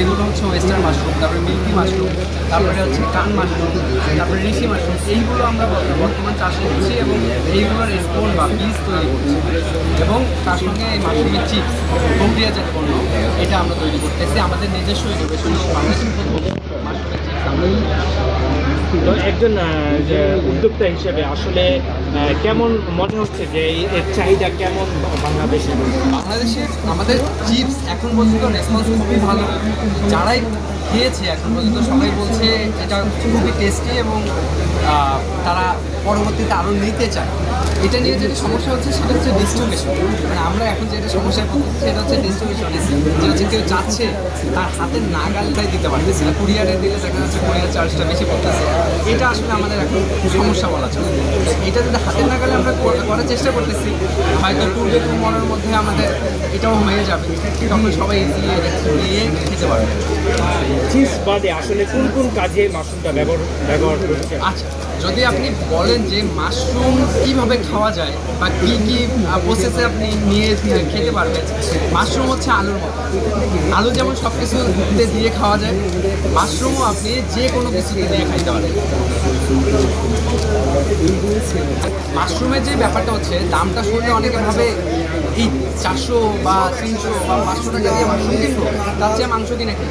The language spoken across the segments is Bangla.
এগুলো হচ্ছে ওয়েস্টার্ন মাশরুম, তারপরে মিল্কি মাশরুম, তারপরে হচ্ছে কান মাশরুম, তারপরে ঋষি মাশরুম। এইগুলো আমরা বর্তমান চাষ করছি এবং এইগুলোর স্পোন বা বীজ তৈরি করছি, এবং তার সঙ্গে এই মাশরুমের চিপস প্রক্রিয়াজাত পণ্য এটা আমরা তৈরি করতেছি আমাদের নিজস্ব ইনোভেশন ও বাংলাদেশের প্রথম মাশরুমের চিপস আমরা তৈরি করছি। তো একজন যে উদ্যোক্তা হিসেবে আসলে কেমন মনে হচ্ছে যে এর চাহিদা কেমন বাংলাদেশে? বাংলাদেশের আমাদের চিপস এখন পর্যন্ত রেসপন্স খুবই ভালো। যারাই খেয়েছে এখন পর্যন্ত সবাই বলছে এটা খুবই টেস্টি এবং তারা পরবর্তীতে আরও নিতে চায়। এটা নিয়ে যেটা সমস্যা হচ্ছে সেটা হচ্ছে ডিস্ট্রিবিউশন। মানে আমরা এখন যেটা সমস্যায় পড়তেছি সেটা হচ্ছে ডিস্ট্রিবিউশন, যে হচ্ছে কেউ চাচ্ছে তার হাতের নাগালটাই দিতে পারতেছে না, কুরিয়ারে দিলে দেখা যাচ্ছে কুরিয়ার চার্জটা বেশি পড়তেছে। এটা আসলে আমাদের এখন সমস্যা বলা চলে। এটা যদি হাতের নাগালে আমরা করার চেষ্টা করতেছি, হয়তো 2 to 2 মনের মধ্যে আমাদের এটাও হয়ে যাবে, তখন সবাই ইজিলি নিয়ে খেতে পারবে। চিপস বাদে আসলে কোন কোন কাজে মাশরুমটা ব্যবহার করছে? আচ্ছা, যদি আপনি বলেন যে মাশরুম কীভাবে খাওয়া যায় বা কী কী প্রসেসে আপনি নিয়ে খেতে পারবেন, মাশরুম হচ্ছে আলুর মতো। আলু যেমন সব কিছুতে দিয়ে খাওয়া যায়, মাশরুমও আপনি যে কোনো কিছুতে দিয়ে খাইতে পারেন। মাশরুমের যে ব্যাপারটা হচ্ছে, দামটা শুনলে অনেকে ভাবে এই 400 বা 300 বা 500 টাকা দিয়ে মাশরুম কিনবো, তার চেয়ে মাংস কিনে খাই।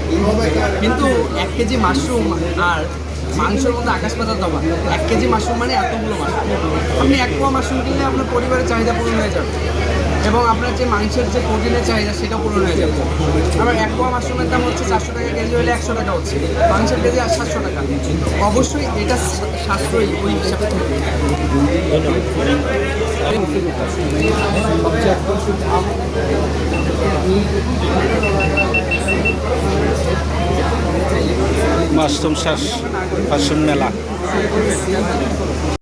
কিন্তু 1 কেজি মাশরুম আর মাংসের মধ্যে আকাশ পাতাল তফাৎ। 1 কেজি মাশরুম মানে এতগুলো মাশরুম। আপনি 1 পোয়া মাশরুম কিনলে আপনার পরিবারের চাহিদা পূরণ হয়ে যাবে, এবং আপনার যে মাংসের যে প্রোটিনের চাহিদা সেটাও পূরণ হয়ে যাবে। আবার 1 পোয়া মাশরুমের দাম হচ্ছে 400 টাকা কেজি, হলে 100 টাকা হচ্ছে, মাংসের কেজি আর 700 টাকা। অবশ্যই এটা সাশ্রয়ী ওই হিসাবে। মাশরুম মেলা।